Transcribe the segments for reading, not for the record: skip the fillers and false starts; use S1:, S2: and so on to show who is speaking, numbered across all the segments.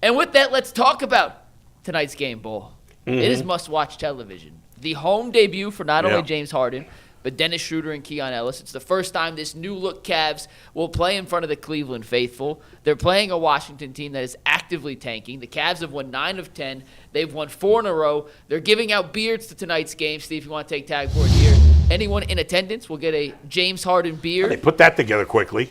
S1: And with that, let's talk about tonight's game, Bull.
S2: Mm-hmm.
S1: It is must-watch television. The home debut for not only James Harden, but Dennis Schroeder and Keon Ellis. It's the first time this new-look Cavs will play in front of the Cleveland faithful. They're playing a Washington team that is actively tanking. The Cavs have won 9 of 10. They've won 4 in a row. They're giving out beards to tonight's game. Steve, if you want to take tag for it here. Anyone in attendance will get a James Harden beard.
S2: They put that together quickly.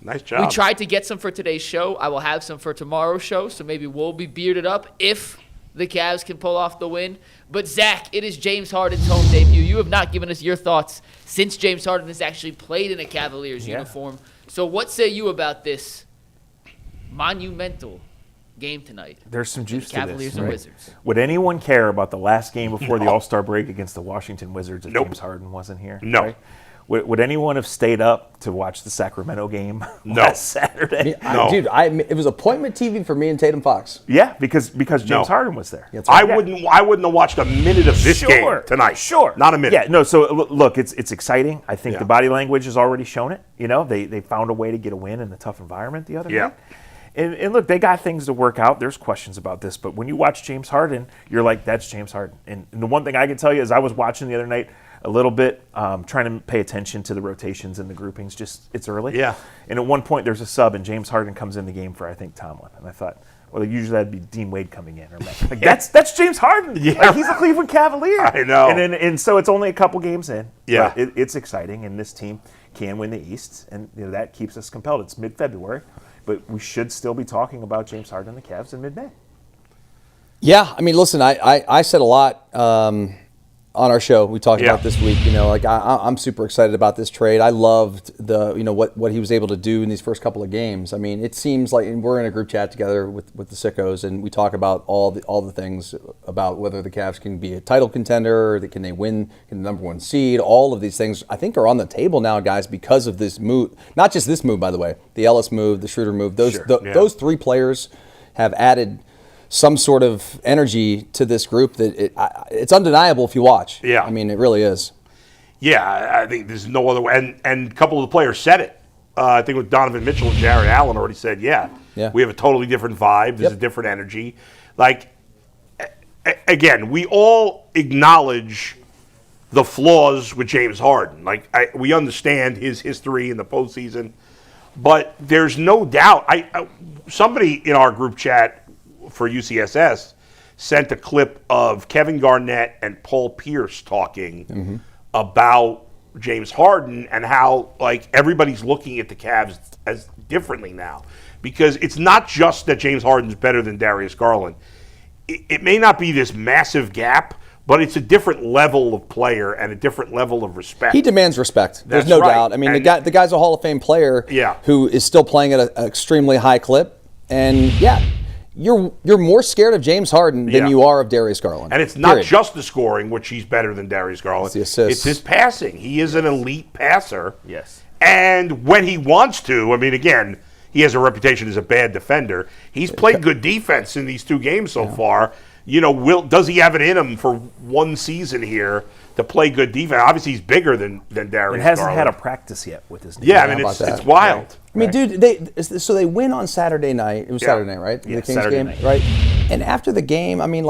S2: Nice job.
S1: We tried to get some for today's show. I will have some for tomorrow's show, so maybe we'll be bearded up if the Cavs can pull off the win. But, Zach, it is James Harden's home debut. You have not given us your thoughts since James Harden has actually played in a Cavaliers uniform. So what say you about this monumental game tonight?
S3: There's some juice to
S1: Cavaliers
S3: this.
S1: and
S3: Right?
S1: Wizards.
S3: Would anyone care about the last game before the All-Star break against the Washington Wizards if James Harden wasn't here?
S2: No.
S3: Right? Would anyone have stayed up to watch the Sacramento game last Saturday?
S4: Dude, it was appointment TV for me and Tatum Fox.
S3: Yeah, because James Harden was there.
S2: I wouldn't have watched a minute of this game tonight.
S3: Sure.
S2: Not a minute.
S3: Yeah, no, so look, it's exciting. I think the body language has already shown it. You know, they found a way to get a win in a tough environment the other night. And look, they got things to work out. There's questions about this, but when you watch James Harden, you're like, that's James Harden. And the one thing I can tell you is I was watching the other night a little bit, trying to pay attention to the rotations and the groupings. Just it's early.
S2: Yeah.
S3: And at one point, there's a sub, and James Harden comes in the game for, I think, Tomlin. And I thought, well, usually that'd be Dean Wade coming in. Or like, that's James Harden.
S2: Yeah.
S3: Like, he's a Cleveland Cavalier.
S2: I know.
S3: And so it's only a couple games in.
S2: Yeah.
S3: But it's exciting, and this team can win the East, and that keeps us compelled. It's mid-February, but we should still be talking about James Harden and the Cavs in mid-May.
S4: Yeah, I mean, listen, I said a lot on our show. We talked about this week. I'm super excited about this trade. I loved what he was able to do in these first couple of games. I mean, it seems like, and we're in a group chat together with the sickos, and we talk about all the things about whether the Cavs can be a title contender, can they win the number 1 seed. All of these things I think are on the table now, guys, because of this move. Not just this move, by the way. The Ellis move, the Schroeder move. Those 3 players have added some sort of energy to this group that it's undeniable if you watch.
S2: Yeah.
S4: I mean, it really is.
S2: Yeah, I think there's no other way. And a couple of the players said it. I think with Donovan Mitchell and Jared Allen already said, we have a totally different vibe. There's a different energy. Like, again, we all acknowledge the flaws with James Harden. Like, we understand his history in the postseason. But there's no doubt. Somebody in our group chat for UCSS sent a clip of Kevin Garnett and Paul Pierce talking about James Harden and how everybody's looking at the Cavs as differently now, because it's not just that James Harden's better than Darius Garland. It may not be this massive gap, but it's a different level of player and a different level of respect.
S4: He demands respect. There's no doubt. I mean, the guy's a Hall of Fame player who is still playing at an extremely high clip, and You're more scared of James Harden than you are of Darius Garland.
S2: And it's not just the scoring, which he's better than Darius Garland.
S4: It's the assists.
S2: It's his passing. He is an elite passer.
S3: Yes.
S2: And when he wants to, I mean, again, he has a reputation as a bad defender. He's played good defense in these 2 games so far. Does he have it in him for 1 season here to play good defense? Obviously, he's bigger than Darius Garland.
S3: It hasn't had a practice yet with his.
S2: Yeah, I mean, it's wild.
S3: Right.
S4: I mean, dude, they win on Saturday night. It was Saturday night, right?
S3: Yeah,
S4: the Kings
S3: Saturday
S4: game,
S3: night.
S4: right? And after the game, I mean,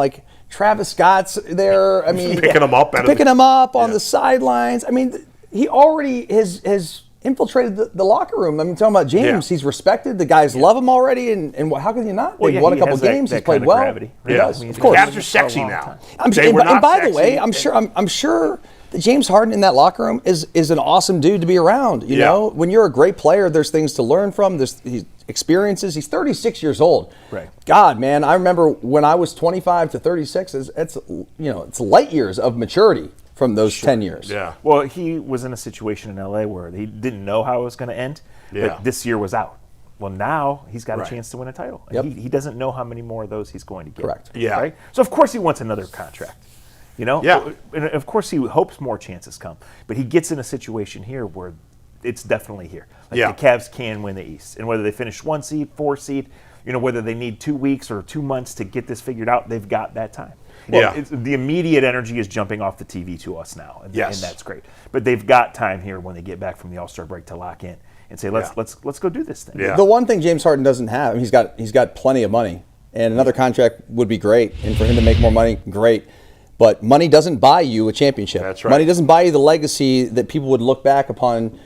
S4: Travis Scott's there. I mean,
S2: picking him up
S4: on the sidelines. I mean, he already has infiltrated the locker room. I mean, talking about James, he's respected. The guys love him already, and how can you not? They've won a couple games. He's played well.
S3: Gravity.
S4: He does, of course.
S2: Cavs are sexy now.
S4: And by the way, I'm sure that James Harden in that locker room is an awesome dude to be around. You know, when you're a great player, there's things to learn from. There's experiences. He's 36 years old.
S3: Right.
S4: God, man, I remember when I was 25 to 36. It's light years of maturity from those 10 years.
S2: Yeah.
S3: Well, he was in a situation in LA where he didn't know how it was going to end, but this year was out. Well, now he's got a chance to win a title.
S4: Yep.
S3: He doesn't know how many more of those he's going to get.
S4: Correct.
S2: Yeah.
S3: Right? So, of course, he wants another contract.
S2: Yeah.
S3: And of course, he hopes more chances come. But he gets in a situation here where it's definitely here. The Cavs can win the East. And whether they finish 1 seed, 4 seed, whether they need 2 weeks or 2 months to get this figured out, they've got that time. Well, the immediate energy is jumping off the TV to us now, and that's great. But they've got time here when they get back from the All-Star break to lock in and say, let's go do this thing.
S2: Yeah.
S4: The one thing James Harden doesn't have, he's got plenty of money. And another contract would be great. And for him to make more money, great. But money doesn't buy you a championship.
S2: That's right.
S4: Money doesn't buy you the legacy that people would look back upon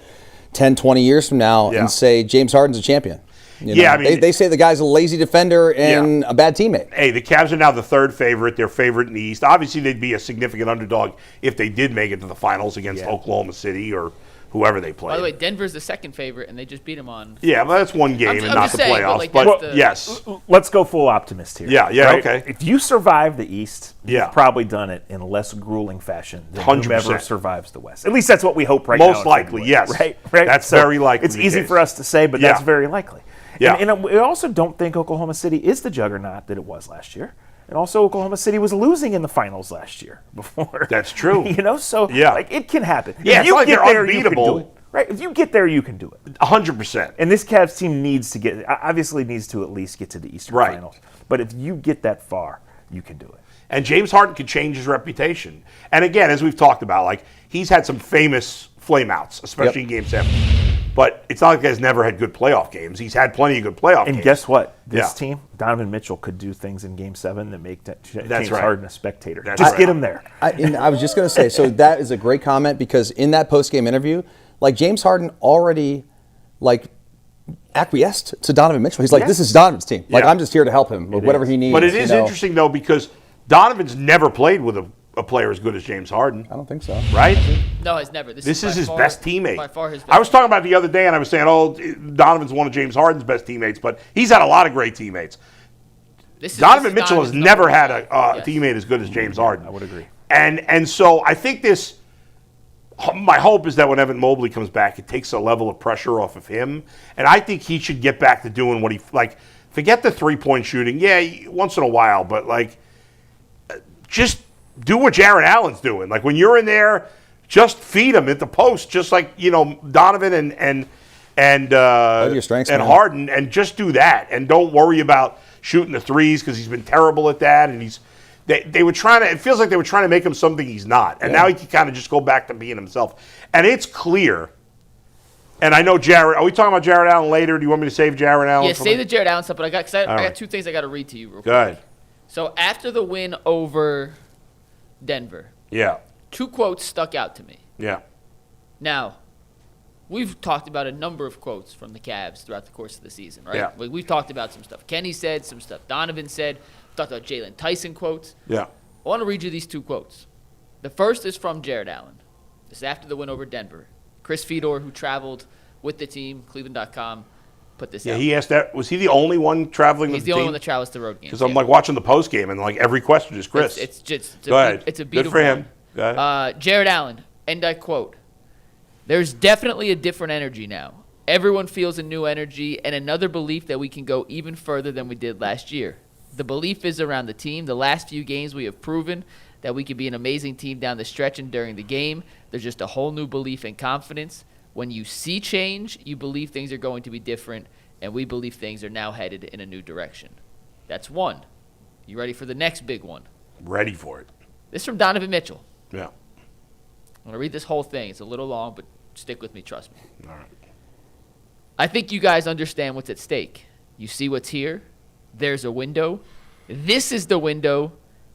S4: 10, 20 years from now and say, James Harden's a champion. You know?
S2: I mean,
S4: they say the guy's a lazy defender and a bad teammate.
S2: Hey, the Cavs are now the third favorite. They're favorite in the East. Obviously, they'd be a significant underdog if they did make it to the finals against Oklahoma City or whoever they play.
S1: By the way, Denver's the second favorite, and they just beat them on.
S2: Yeah, but that's one game and not the playoffs. But yes.
S3: Let's go full optimist here.
S2: Yeah, right? Okay.
S3: If you survive the East, you've probably done it in a less grueling fashion than
S2: 100%.
S3: whoever survives the West. At least that's what we hope right now.
S2: Most likely, yes.
S3: Right?
S2: That's
S3: so
S2: very likely.
S3: It's easy for us to say, but that's very likely.
S2: Yeah.
S3: And we also don't think Oklahoma City is the juggernaut that it was last year. And also, Oklahoma City was losing in the finals last year before.
S2: That's true.
S3: So like, it can happen.
S2: Yeah,
S3: if you
S2: like
S3: get
S2: they're
S3: there,
S2: unbeatable.
S3: you can do it. Right? If you get there, you can do it.
S2: 100%.
S3: And this Cavs team needs to at least get to the Eastern Finals. But if you get that far, you can do it.
S2: And James Harden could change his reputation. And again, as we've talked about, like, he's had some famous flameouts, especially in Game 7. But it's not like he's never had good playoff games. He's had plenty of good playoff games.
S3: And guess what? This team, Donovan Mitchell, could do things in Game 7 that make James Harden a spectator. Just get him there.
S4: I was just going to say, so that is a great comment, because in that post-game interview, like, James Harden already, like, acquiesced to Donovan Mitchell. He's like, this is Donovan's team. Like, I'm just here to help him with whatever he needs.
S2: But it is interesting, though, because Donovan's never played with a player as good as James Harden.
S4: I don't think so.
S2: Right?
S1: No, he's never. This
S2: is his best teammate.
S1: By far his best.
S2: I was talking about it the other day, and I was saying, Donovan's one of James Harden's best teammates, but he's had a lot of great teammates. Donovan Mitchell has never had a teammate as good as James Harden.
S3: I would agree.
S2: And so I think my hope is that when Evan Mobley comes back, it takes a level of pressure off of him. And I think he should get back to doing what forget the three-point shooting. Yeah, once in a while, but, like, just do what Jarrett Allen's doing. Like, when you're in there, just feed him at the post, just like, Donovan and Harden, and just do that. And don't worry about shooting the threes, because he's been terrible at that. And they were trying to, it feels like they were trying to make him something he's not. And now he can kind of just go back to being himself. And it's clear. And I know Jarrett. Are we talking about Jarrett Allen later? Do you want me to save Jarrett Allen?
S1: Yeah, save the Jarrett Allen stuff. But I got two things I got to read to you real quick.
S2: Go ahead.
S1: So after the win over Denver, two quotes stuck out to me.
S2: Yeah.
S1: Now, we've talked about a number of quotes from the Cavs throughout the course of the season, right?
S2: Yeah.
S1: We've talked about some stuff Kenny said, some stuff Donovan said. We talked about Jalen Tyson quotes.
S2: Yeah.
S1: I want to read you these two quotes. The first is from Jarrett Allen. This is after the win over Denver. Chris Fedor, who traveled with the team, Cleveland.com, put this out.
S2: Yeah, he asked that. Was he the only one traveling with the team?
S1: He's the only one that travels to road games.
S2: Because I'm like watching the post game, and like every question is Chris.
S1: Go ahead. It's a beautiful
S2: Good for him. Go ahead.
S1: Jarrett Allen, and I quote, "There's definitely a different energy now. Everyone feels a new energy and another belief that we can go even further than we did last year. The belief is around the team. The last few games we have proven that we can be an amazing team down the stretch and during the game. There's just a whole new belief and confidence. When you see change, you believe things are going to be different, and we believe things are now headed in a new direction." That's one. You ready for the next big one?
S2: Ready for it.
S1: This is from Donovan Mitchell.
S2: Yeah.
S1: I'm going to read this whole thing. It's a little long, but stick with me, trust me.
S2: All right.
S1: "I think you guys understand what's at stake. You see what's here? There's a window. This is the window.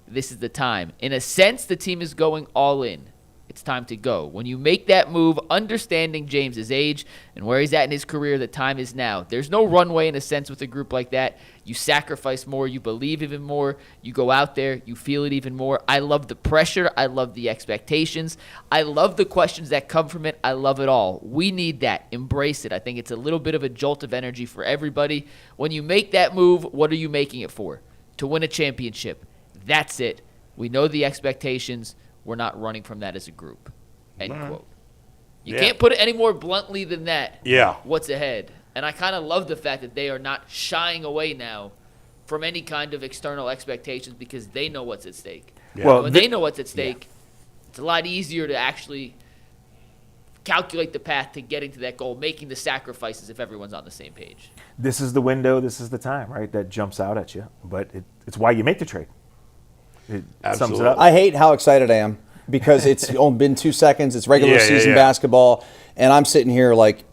S1: This is the time. In a sense, the team is going all in. It's time to go. When you make that move, understanding James's age and where he's at in his career, the time is now. There's no runway in a sense with a group like that. You sacrifice more. You believe even more. You go out there. You feel it even more. I love the pressure. I love the expectations. I love the questions that come from it. I love it all. We need that. Embrace it. I think it's a little bit of a jolt of energy for everybody. When you make that move, what are you making it for? To win a championship. That's it. We know the expectations. We're not running from that as a group." End quote. You can't put it any more bluntly than that.
S2: Yeah.
S1: What's ahead? And I kind of love the fact that they are not shying away now from any kind of external expectations, because they know what's at stake.
S2: Yeah.
S3: Well,
S1: When they know what's at stake, it's a lot easier to actually calculate the path to getting to that goal, making the sacrifices if everyone's on the same page.
S3: This is the window. This is the time, right? That jumps out at you. But it's why you make the trade. It sums it up.
S4: I hate how excited I am, because it's only been 2 seconds. It's regular season basketball, and I'm sitting here like,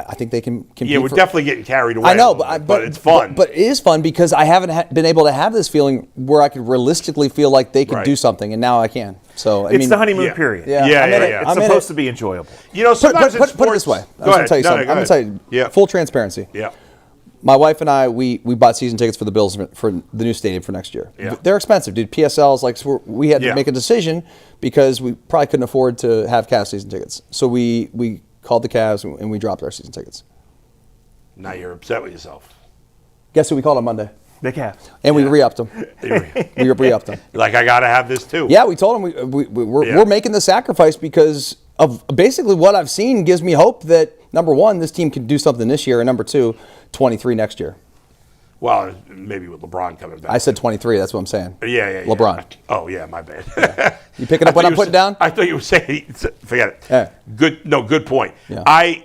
S4: I think they can compete.
S2: Yeah, we're definitely getting carried away.
S4: I know,
S2: but it's fun.
S4: But it is fun because I haven't been able to have this feeling where I could realistically feel like they could do something, and now I can. So
S3: it's the honeymoon period.
S2: Yeah.
S3: It's supposed to be enjoyable.
S2: You know, sometimes
S4: put it this way. I'm going to tell you something. I'm going to tell you full transparency.
S2: Yeah.
S4: My wife and I, we bought season tickets for the Bills for the new stadium for next year.
S2: Yeah.
S4: They're expensive, dude. PSLs, like, so we had to make a decision because we probably couldn't afford to have Cavs season tickets. So we called the Cavs and we dropped our season tickets.
S2: Now you're upset with yourself.
S4: Guess who we called on Monday?
S3: The Cavs.
S4: And we re-upped them. We re-upped them.
S2: Like, I got to have this too.
S4: Yeah, we told them we're making the sacrifice because of basically what I've seen gives me hope that, number one, this team can do something this year, and number two, 23 next year.
S2: Well, maybe with LeBron coming back.
S4: I said 23. That's what I'm saying.
S2: Yeah.
S4: LeBron.
S2: Oh, yeah, my bad.
S4: Yeah. You picking up what I'm putting down?
S2: I thought you were saying, forget it.
S4: Yeah.
S2: Good point.
S4: Yeah.
S2: I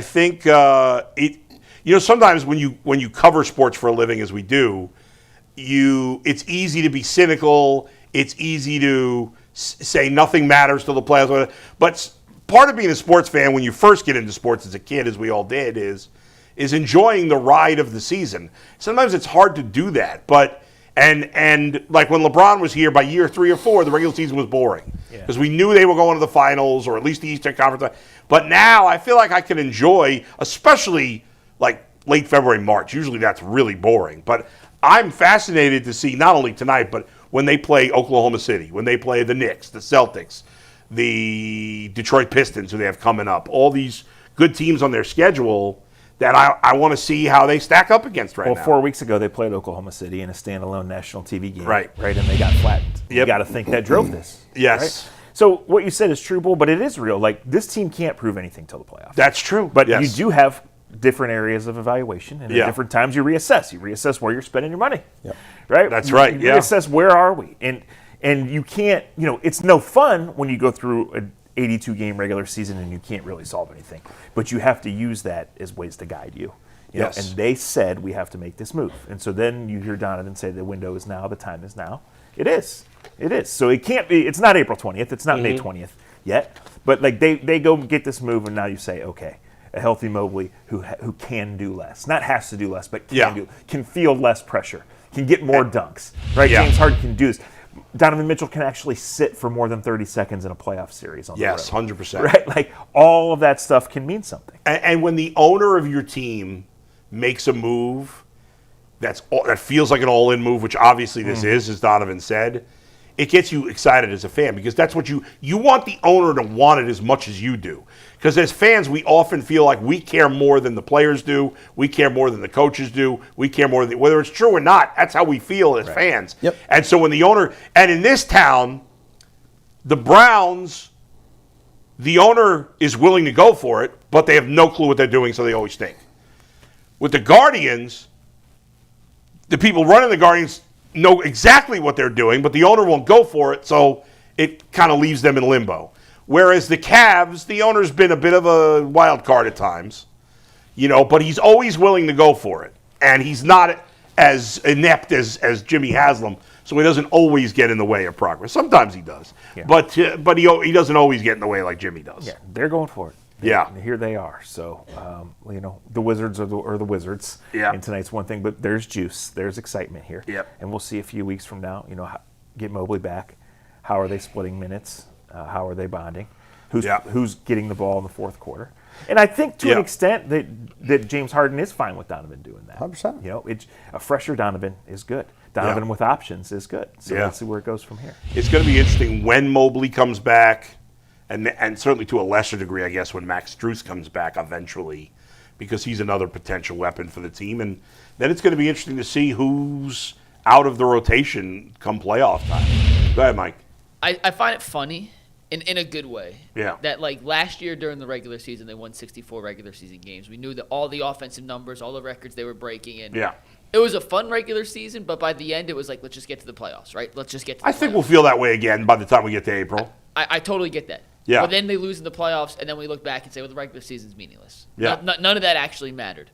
S2: think sometimes when you cover sports for a living, as we do, it's easy to be cynical. It's easy to say nothing matters till the playoffs. But part of being a sports fan when you first get into sports as a kid, as we all did, is enjoying the ride of the season. Sometimes it's hard to do that, but and like when LeBron was here, by year 3 or 4, the regular season was boring because we knew they were going to the finals or at least the Eastern Conference. But now I feel like I can enjoy, especially like late February, March. Usually that's really boring, but I'm fascinated to see not only tonight, but when they play Oklahoma City, when they play the Knicks, the Celtics, the Detroit Pistons, who they have coming up, all these good teams on their schedule that I want to see how they stack up against now.
S3: Well, 4 weeks ago, they played Oklahoma City in a standalone national TV game.
S2: Right.
S3: And they got flattened. You got to think that drove this.
S2: Yes.
S3: Right? So what you said is true, Bull, but it is real. Like, this team can't prove anything till the playoffs.
S2: That's true.
S3: But you do have different areas of evaluation, and at different times you reassess. You reassess where you're spending your money.
S4: Yep.
S3: Right?
S2: That's right.
S3: You reassess where are we. And you can't, it's no fun when you go through an 82-game regular season and you can't really solve anything. But you have to use that as ways to guide you. You know, and they said we have to make this move. And so then you hear Donovan say the window is now, the time is now. It is. So it can't be, it's not April 20th, it's not May 20th yet. But like they go get this move and now you say, okay, a healthy Mobley who can do less. Not has to do less, but can feel less pressure, can get more dunks. Right?
S2: Yeah.
S3: James Harden can do this. Donovan Mitchell can actually sit for more than 30 seconds in a playoff series on the road.
S2: Yes, 100%.
S3: Right? Like all of that stuff can mean something.
S2: And when the owner of your team makes a move that feels like an all-in move, which obviously this is, as Donovan said, it gets you excited as a fan because that's what you want the owner to want it as much as you do. Because as fans, we often feel like we care more than the players do. We care more than the coaches do. We care more than, whether it's true or not, that's how we feel as fans.
S4: Yep.
S2: And so when the owner, and in this town, the Browns, the owner is willing to go for it, but they have no clue what they're doing, so they always stink. With the Guardians, the people running the Guardians know exactly what they're doing, but the owner won't go for it, so it kind of leaves them in limbo. Whereas the Cavs, the owner's been a bit of a wild card at times, but he's always willing to go for it. And he's not as inept as Jimmy Haslam, so he doesn't always get in the way of progress. Sometimes he does, but he doesn't always get in the way like Jimmy does.
S3: Yeah, they're going for it. And here they are. So, the Wizards are the Wizards.
S2: Yeah.
S3: And tonight's one thing, but there's juice. There's excitement here.
S2: Yep.
S3: And we'll see a few weeks from now, get Mobley back. How are they splitting minutes? How are they bonding? Who's getting the ball in the fourth quarter? And I think to an extent that James Harden is fine with Donovan doing that.
S4: 100%.
S3: A fresher Donovan is good. Donovan with options is good. So let's see where it goes from here.
S2: It's going to be interesting when Mobley comes back. And certainly to a lesser degree, I guess, when Max Strus comes back eventually, because he's another potential weapon for the team. And then it's going to be interesting to see who's out of the rotation come playoff time. Go ahead, Mike.
S1: I find it funny, in a good way,
S2: that
S1: like last year during the regular season, they won 64 regular season games. We knew that all the offensive numbers, all the records they were breaking. And it was a fun regular season, but by the end, it was like, let's just get to the playoffs, right? Let's just get to the playoffs.
S2: I think we'll feel that way again by the time we get to April.
S1: I totally get that.
S2: Yeah.
S1: But then they lose in the playoffs, and then we look back and say, well, the regular season's meaningless.
S2: Yeah.
S1: None of that actually mattered.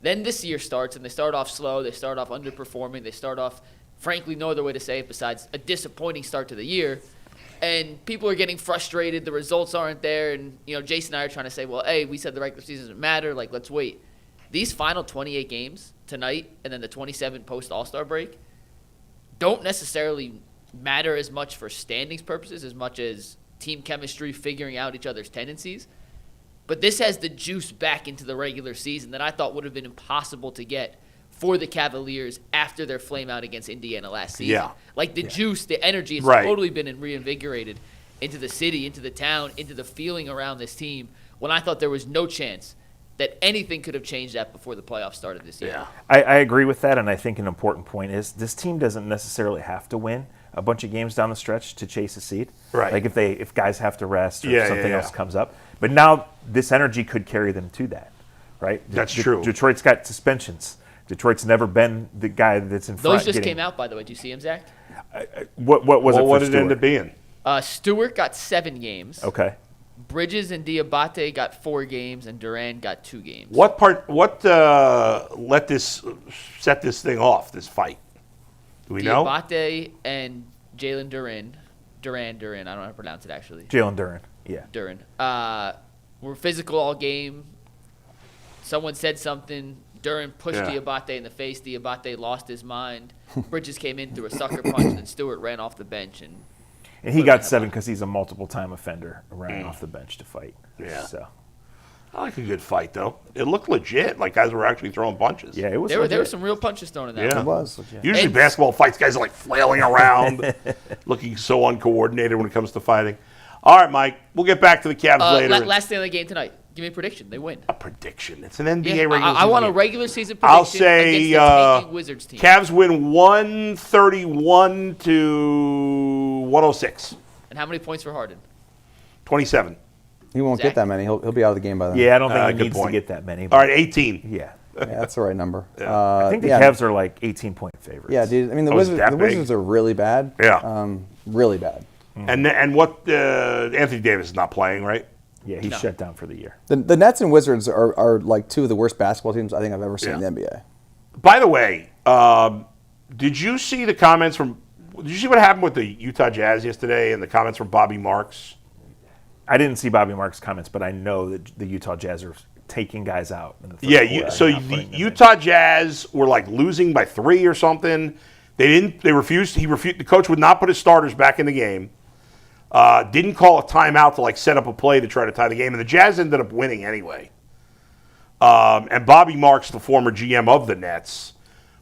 S1: Then this year starts, and they start off slow. They start off underperforming. They start off, frankly, no other way to say it besides a disappointing start to the year. and people are getting frustrated. The results aren't there, and Jason and I are trying to say, well, hey, we said the regular season doesn't matter. Like, let's wait. These final 28 games tonight, and then the 27 post All-Star break, don't necessarily matter as much for standings purposes as much as team chemistry, figuring out each other's tendencies. But this has the juice back into the regular season that I thought would have been impossible to get for the Cavaliers after their flame out against Indiana last season.
S2: Yeah.
S1: Like the juice, the energy has totally been reinvigorated into the city, into the town, into the feeling around this team when I thought there was no chance that anything could have changed that before the playoffs started this year.
S2: Yeah.
S3: I agree with that, and I think an important point is this team doesn't necessarily have to win a bunch of games down the stretch to chase a seed.
S2: Right.
S3: Like if guys have to rest or if something else comes up. But now this energy could carry them to that, right?
S2: That's true.
S3: Detroit's got suspensions. Detroit's never been the guy that's in front.
S1: Those just came out, by the way. Do you see them, Zach?
S3: What was it for
S2: what did
S3: Stewart?
S2: it end up being?
S1: Stewart got 7 games.
S3: Okay.
S1: Bridges and Diabate got 4 games, and Durant got 2 games.
S2: What set this thing off, this fight? Do we know?
S1: Diabate and Jalen Duran, I don't know how to pronounce it actually.
S3: Jalen Duran, yeah.
S1: Duran. Were physical all game. Someone said something. Duran pushed Diabate in the face. Diabate lost his mind. Bridges came in, threw a sucker punch, and then Stewart ran off the bench.
S3: And he got 7 because he's a multiple-time offender running off the bench to fight.
S2: Yeah.
S3: So.
S2: I like a good fight, though. It looked legit, like guys were actually throwing punches.
S3: Yeah, it was
S1: there were some real punches thrown in that
S2: Yeah.
S1: one.
S3: It was legit.
S2: Usually basketball fights, guys are like flailing around, looking so uncoordinated when it comes to fighting. All right, Mike, we'll get back to the Cavs later.
S1: Last day of the game tonight. Give me a prediction. They win.
S2: A prediction. It's an NBA
S1: Yeah,
S2: regular season
S1: I want a
S2: game.
S1: regular season prediction
S2: I'll say
S1: against the tanking Wizards team.
S2: Cavs win 131 to 106.
S1: And how many points for Harden?
S2: 27.
S4: He won't
S1: Zach?
S4: get that many. He'll be out of the game by then.
S3: Yeah, I don't think he
S2: Good
S3: needs
S2: point.
S3: to get that many.
S2: All right, 18.
S3: Yeah.
S4: Yeah, that's the right number.
S3: I think the
S4: yeah,
S3: Cavs are like 18-point favorites.
S4: Yeah, dude. I mean, the
S2: Oh, is it
S4: Wizards.
S2: that
S4: The
S2: big?
S4: Wizards are really bad.
S2: Yeah.
S4: Really bad.
S2: And what Anthony Davis is not playing, right?
S3: Yeah, he's shut down for the year.
S4: The Nets and Wizards are like 2 of the worst basketball teams I think I've ever seen in the NBA.
S2: By the way, did you see the comments from? Did you see what happened with the Utah Jazz yesterday and the comments from Bobby Marks?
S3: I didn't see Bobby Marks' comments, but I know that the Utah Jazz are taking guys out in the third
S2: Yeah,
S3: quarter,
S2: so
S3: not
S2: the
S3: putting them in.
S2: Utah Jazz were like losing by 3 or something. They refused. The coach would not put his starters back in the game. Didn't call a timeout to like set up a play to try to tie the game, and the Jazz ended up winning anyway. And Bobby Marks, the former GM of the Nets,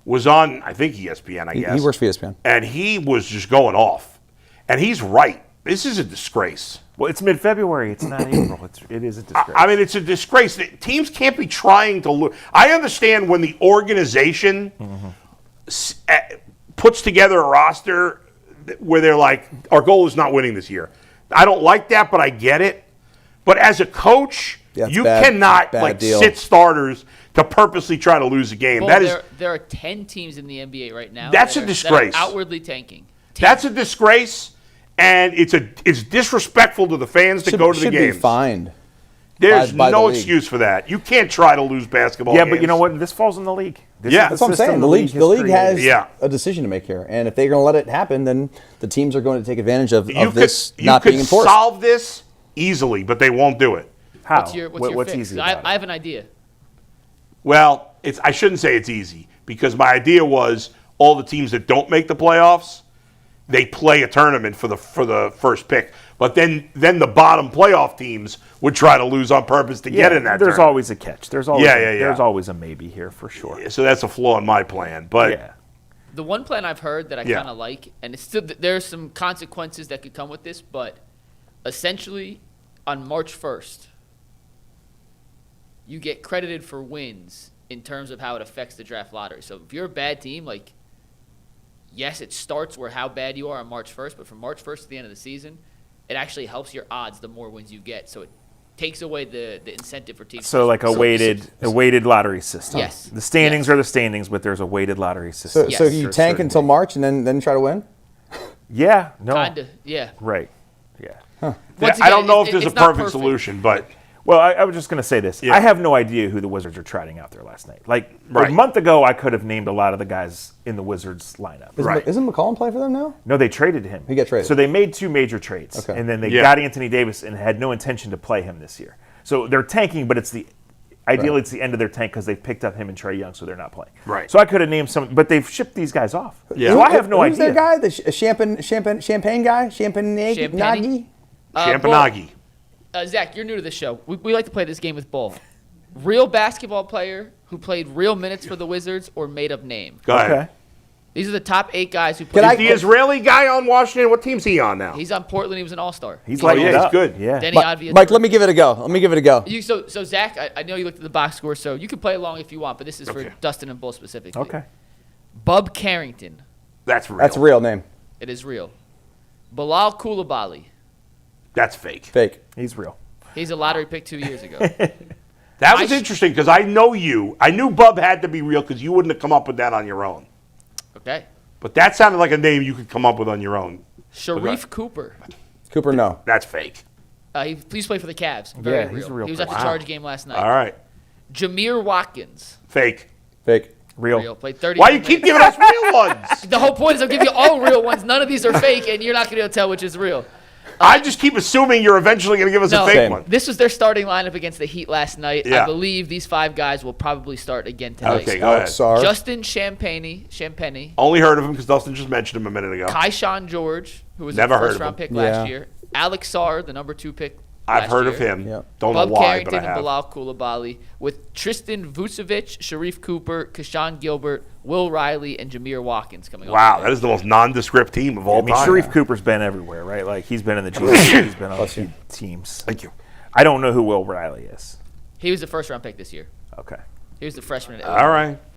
S2: was on, I think, ESPN, I guess.
S4: He works for ESPN.
S2: And he was just going off. And he's right. This is a disgrace.
S3: Well, it's mid-February. It's not April. It is a disgrace.
S2: I mean, it's a disgrace. Teams can't be trying to lose. I understand when the organization puts together a roster where they're like, our goal is not winning this year. I don't like that, but I get it. But as a coach, you cannot sit starters to purposely try to lose a game.
S1: Well, there are 10 teams in the NBA right now.
S2: That's a disgrace.
S1: That are outwardly tanking.
S2: That's a disgrace, and it's disrespectful to the fans to go to the games.
S4: Should be fined.
S2: There's
S4: by
S2: no
S4: the league.
S2: excuse for that. You can't try to lose basketball games.
S3: But you know what? This falls in the league.
S4: That's what I'm saying. The league has
S2: Yeah.
S4: a decision to make here, and if they're going to let it happen, then the teams are going to take advantage of this not being enforced.
S2: You could solve this easily, but they won't do it.
S3: How?
S1: What's your
S3: What's
S1: fix?
S3: easy about
S1: I have an idea.
S2: Well, I shouldn't say it's easy, because my idea was all the teams that don't make the playoffs, they play a tournament for the first pick. But then the bottom playoff teams would try to lose on purpose to get in that
S3: There's
S2: tournament.
S3: always a catch. There's always
S2: There's
S3: always a maybe here for sure.
S2: So that's a flaw in my plan. But
S3: Yeah.
S1: The one plan I've heard that I kind of like, and it's still there's some consequences that could come with this, but essentially on March 1st, you get credited for wins in terms of how it affects the draft lottery. So if you're a bad team, like, yes, it starts where how bad you are on March 1st, but from March 1st to the end of the season, it actually helps your odds the more wins you get. So it takes away the incentive for teams.
S3: So like a weighted lottery system.
S1: Yes.
S3: The standings are the standings, but there's a weighted lottery system.
S4: So you tank until March and then try to win?
S3: Yeah. No.
S1: Kinda, yeah.
S3: Right. Yeah.
S2: I don't know if there's a perfect solution, but
S3: Well, I was just going to say this.
S2: Yeah.
S3: I have no idea who the Wizards are trotting out there last night. Like
S2: Right.
S3: a month ago, I could have named a lot of the guys in the Wizards lineup.
S2: Right.
S4: Isn't McCollum playing for them now?
S3: No, they traded him.
S4: He got traded.
S3: So they made 2 major trades,
S4: Okay.
S3: and then they
S2: Yeah.
S3: got Anthony Davis and had no intention to play him this year. So they're tanking, but ideally it's the end of their tank because they've picked up him and Trae Young, so they're not playing.
S2: Right.
S3: So I could have named some, but they've shipped these guys off.
S2: Yeah.
S3: So I have no
S4: Who's
S3: idea.
S4: their guy? The champagne guy? Champagne?
S1: Champagne?
S2: Champanagi.
S1: Zach, you're new to this show. We like to play this game with both. Real basketball player who played real minutes for the Wizards or made-up name.
S2: Go ahead.
S3: Okay.
S1: These are the top 8 guys who
S4: Can
S1: played.
S4: I-
S2: Is the Israeli guy on Washington? What team's he on now?
S1: He's on Portland. He was an all-star.
S3: He's
S2: Oh,
S3: like,
S2: yeah, he's good.
S3: Yeah.
S1: Denny Advia.
S4: Mike, let me give it a go.
S1: So Zach, I know you looked at the box score, so you can play along if you want, but this is
S2: Okay.
S1: for Dustin and Bull specifically.
S3: Okay.
S1: Bub Carrington.
S2: That's real.
S4: That's a real name.
S1: It is real. Bilal Coulibaly.
S2: That's fake.
S4: Fake.
S3: He's real.
S1: He's a lottery pick 2 years ago.
S2: That was interesting because I know you. I knew Bub had to be real because you wouldn't have come up with that on your own.
S1: Okay.
S2: But that sounded like a name you could come up with on your own.
S1: Sharif Cooper.
S4: Cooper, no.
S2: That's fake.
S1: He please play for the Cavs. Very
S3: Yeah,
S1: real.
S3: he's a real
S1: He was at the
S2: player.
S1: Charge game last night.
S2: All right.
S1: Jameer Watkins.
S2: Fake.
S4: Fake.
S1: Real. Played 30.
S2: Why you keep giving us real ones?
S1: The whole point is I'll give you all real ones. None of these are fake, and you're not going to be able to tell which is real.
S2: I just keep assuming you're eventually going to give us
S1: No.
S2: a fake
S4: Same.
S2: one.
S1: This was their starting lineup against the Heat last night.
S2: Yeah.
S1: I believe these 5 guys will probably start again tonight.
S2: Okay, go ahead.
S4: Alex Sarr.
S1: Justin Champagnie,
S2: Only heard of him because Dustin just mentioned him a minute ago.
S1: Kaishan George, who was
S2: Never
S1: a
S2: heard of
S1: first-round
S2: him.
S1: pick last
S4: Yeah.
S1: year, Alex Sarr, the number 2 pick
S2: I've
S1: last
S2: heard of
S1: year.
S2: him.
S4: Yeah.
S2: Don't know
S1: Bub
S2: why, but
S1: Carrington
S2: I
S1: and
S2: have.
S1: Bilal Coulibaly, with Tristan Vucevic, Sharif Cooper, Kashawn Gilbert, Will Riley, and Jameer Watkins coming off.
S2: Wow, that is the most nondescript team of all
S3: I mean,
S2: time.
S3: Sharif Cooper's been everywhere, right? Like, he's been in the G League. He's been on a few teams.
S2: Thank you.
S3: I don't know who Will Riley is.
S1: He was the first-round pick this year.
S3: Okay.
S1: He was the freshman at
S2: All right.